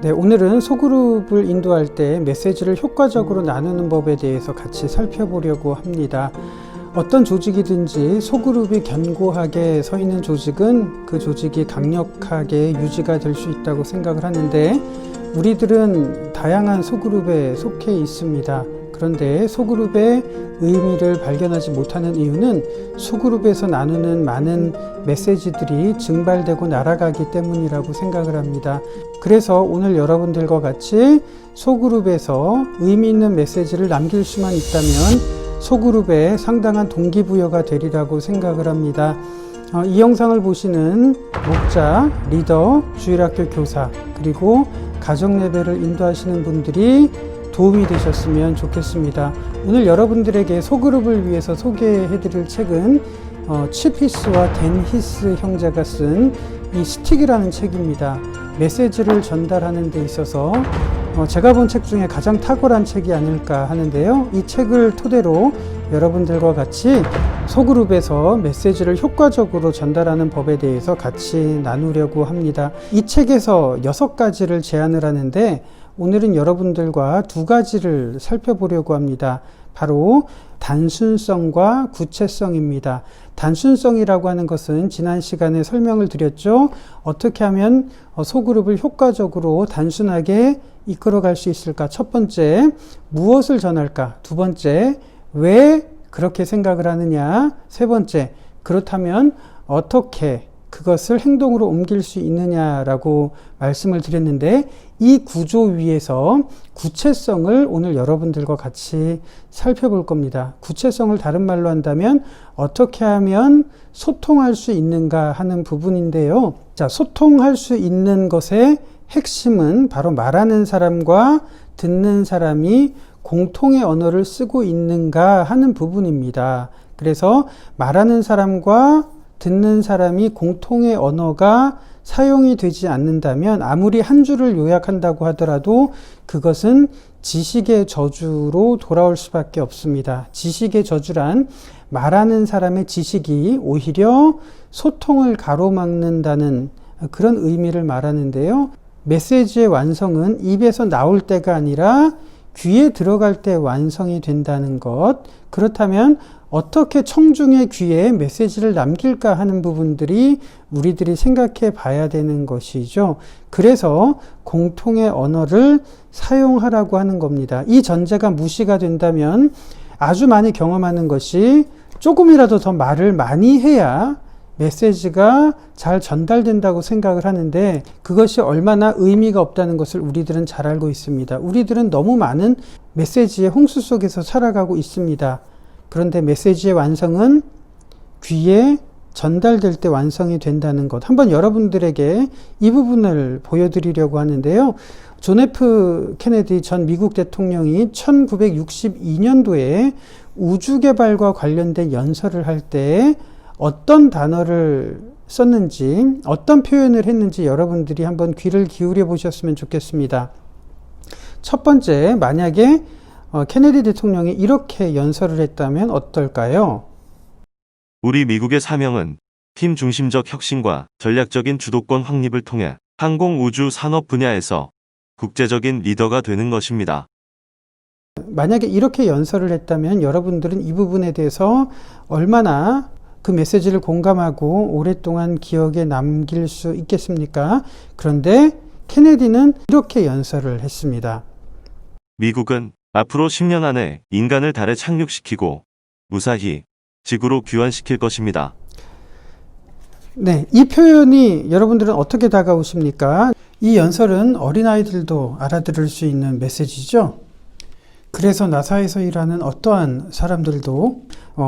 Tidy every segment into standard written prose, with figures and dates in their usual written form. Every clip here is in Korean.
네, 오늘은 소그룹을 인도할 때 메시지를 효과적으로 나누는 법에 대해서 같이 살펴보려고 합니다. 어떤 조직이든지 소그룹이 견고하게 서 있는 조직은 그 조직이 강력하게 유지가 될 수 있다고 생각을 하는데, 우리들은 다양한 소그룹에 속해 있습니다. 그런데 소그룹의 의미를 발견하지 못하는 이유는 소그룹에서 나누는 많은 메시지들이 증발되고 날아가기 때문이라고 생각을 합니다. 그래서 오늘 여러분들과 같이 소그룹에서 의미 있는 메시지를 남길 수만 있다면 소그룹에 상당한 동기부여가 되리라고 생각을 합니다. 이 영상을 보시는 목자, 리더, 주일학교 교사, 그리고 가정 예배를 인도하시는 분들이 도움이 되셨으면 좋겠습니다. 오늘 여러분들에게 소그룹을 위해서 소개해드릴 책은 치피스와 댄 히스 형제가 쓴 이 스틱이라는 책입니다. 메시지를 전달하는 데 있어서 제가 본 책 중에 가장 탁월한 책이 아닐까 하는데요. 이 책을 토대로 여러분들과 같이 소그룹에서 메시지를 효과적으로 전달하는 법에 대해서 같이 나누려고 합니다. 이 책에서 6가지를 제안을 하는데, 오늘은 여러분들과 2가지를 살펴보려고 합니다. 바로 단순성과 구체성입니다. 단순성이라고 하는 것은 지난 시간에 설명을 드렸죠. 어떻게 하면 소그룹을 효과적으로 단순하게 이끌어갈 수 있을까? 첫 번째, 무엇을 전할까? 두 번째, 왜 그렇게 생각을 하느냐? 세 번째, 그렇다면 어떻게 그것을 행동으로 옮길 수 있느냐라고 말씀을 드렸는데, 이 구조 위에서 구체성을 오늘 여러분들과 같이 살펴볼 겁니다. 구체성을 다른 말로 한다면 어떻게 하면 소통할 수 있는가 하는 부분인데요. 자, 소통할 수 있는 것의 핵심은 바로 말하는 사람과 듣는 사람이 공통의 언어를 쓰고 있는가 하는 부분입니다. 그래서 말하는 사람과 듣는 사람이 공통의 언어가 사용이 되지 않는다면, 아무리 한 줄을 요약한다고 하더라도 그것은 지식의 저주로 돌아올 수밖에 없습니다. 지식의 저주란 말하는 사람의 지식이 오히려 소통을 가로막는다는 그런 의미를 말하는데요. 메시지의 완성은 입에서 나올 때가 아니라 귀에 들어갈 때 완성이 된다는 것. 그렇다면 어떻게 청중의 귀에 메시지를 남길까 하는 부분들이 우리들이 생각해 봐야 되는 것이죠. 그래서 공통의 언어를 사용하라고 하는 겁니다. 이 전제가 무시가 된다면 아주 많이 경험하는 것이 조금이라도 더 말을 많이 해야 메시지가 잘 전달된다고 생각을 하는데, 그것이 얼마나 의미가 없다는 것을 우리들은 잘 알고 있습니다. 우리들은 너무 많은 메시지의 홍수 속에서 살아가고 있습니다. 그런데 메시지의 완성은 귀에 전달될 때 완성이 된다는 것. 한번 여러분들에게 이 부분을 보여드리려고 하는데요. 존 F 케네디 전 미국 대통령이 1962년도에 우주개발과 관련된 연설을 할 때 어떤 단어를 썼는지, 어떤 표현을 했는지 여러분들이 한번 귀를 기울여 보셨으면 좋겠습니다. 첫 번째, 만약에 케네디 대통령이 이렇게 연설을 했다면 어떨까요? 우리 미국의 사명은 팀 중심적 혁신과 전략적인 주도권 확립을 통해 항공 우주 산업 분야에서 국제적인 리더가 되는 것입니다. 만약에 이렇게 연설을 했다면 여러분들은 이 부분에 대해서 얼마나 그 메시지를 공감하고 오랫동안 기억에 남길 수 있겠습니까? 그런데 케네디는 이렇게 연설을 했습니다. 미국은 앞으로 10년 안에 인간을 달에 착륙시키고 무사히 지구로 귀환시킬 것입니다. 네, 이 표현이 여러분들은 어떻게 다가오십니까? 이 연설은 어린아이들도 알아들을 수 있는 메시지죠. 그래서 나사에서 일하는 어떠한 사람들도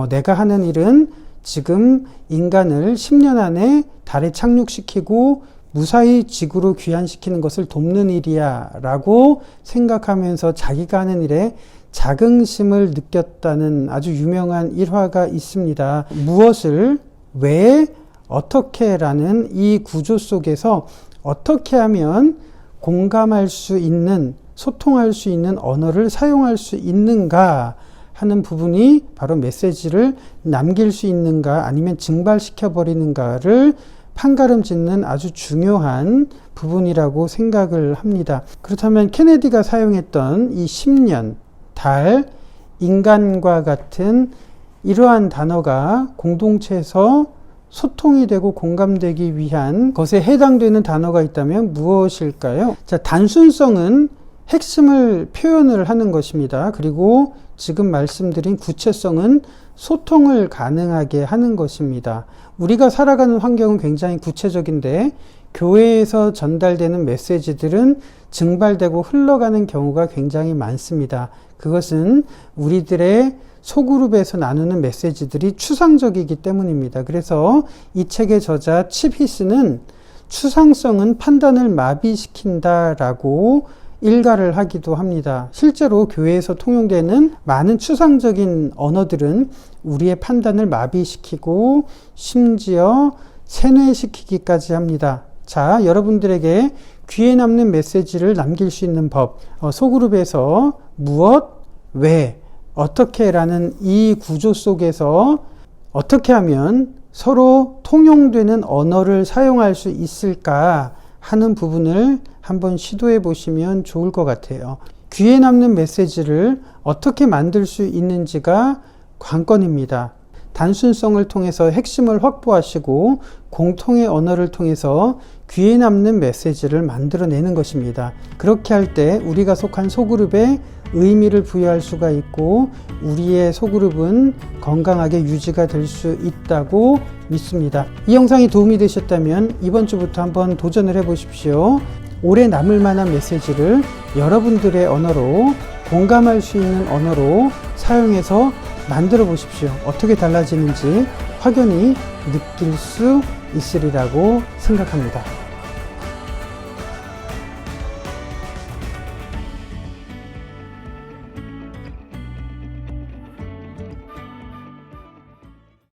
내가 하는 일은 지금 인간을 10년 안에 달에 착륙시키고 무사히 지구로 귀환시키는 것을 돕는 일이야 라고 생각하면서 자기가 하는 일에 자긍심을 느꼈다는 아주 유명한 일화가 있습니다. 무엇을, 왜, 어떻게 라는 이 구조 속에서 어떻게 하면 공감할 수 있는, 소통할 수 있는 언어를 사용할 수 있는가 하는 부분이 바로 메시지를 남길 수 있는가 아니면 증발시켜 버리는가를 판가름 짓는 아주 중요한 부분이라고 생각을 합니다. 그렇다면 케네디가 사용했던 이 10년, 달, 인간과 같은 이러한 단어가 공동체에서 소통이 되고 공감되기 위한 것에 해당되는 단어가 있다면 무엇일까요? 자, 단순성은 핵심을 표현을 하는 것입니다. 그리고 지금 말씀드린 구체성은 소통을 가능하게 하는 것입니다. 우리가 살아가는 환경은 굉장히 구체적인데 교회에서 전달되는 메시지들은 증발되고 흘러가는 경우가 굉장히 많습니다. 그것은 우리들의 소그룹에서 나누는 메시지들이 추상적이기 때문입니다. 그래서 이 책의 저자 칩 히스는 추상성은 판단을 마비시킨다라고 일가를 하기도 합니다. 실제로 교회에서 통용되는 많은 추상적인 언어들은 우리의 판단을 마비시키고 심지어 세뇌시키기까지 합니다. 자, 여러분들에게 귀에 남는 메시지를 남길 수 있는 법, 소그룹에서 무엇, 왜, 어떻게 라는 이 구조 속에서 어떻게 하면 서로 통용되는 언어를 사용할 수 있을까 하는 부분을 한번 시도해 보시면 좋을 것 같아요. 귀에 남는 메시지를 어떻게 만들 수 있는지가 관건입니다. 단순성을 통해서 핵심을 확보하시고 공통의 언어를 통해서 귀에 남는 메시지를 만들어내는 것입니다. 그렇게 할 때 우리가 속한 소그룹에 의미를 부여할 수가 있고 우리의 소그룹은 건강하게 유지가 될 수 있다고 믿습니다. 이 영상이 도움이 되셨다면 이번 주부터 한번 도전을 해보십시오. 오래 남을 만한 메시지를 여러분들의 언어로 공감할 수 있는 언어로 사용해서 만들어 보십시오. 어떻게 달라지는지 확연히 느낄 수 있으리라고 생각합니다.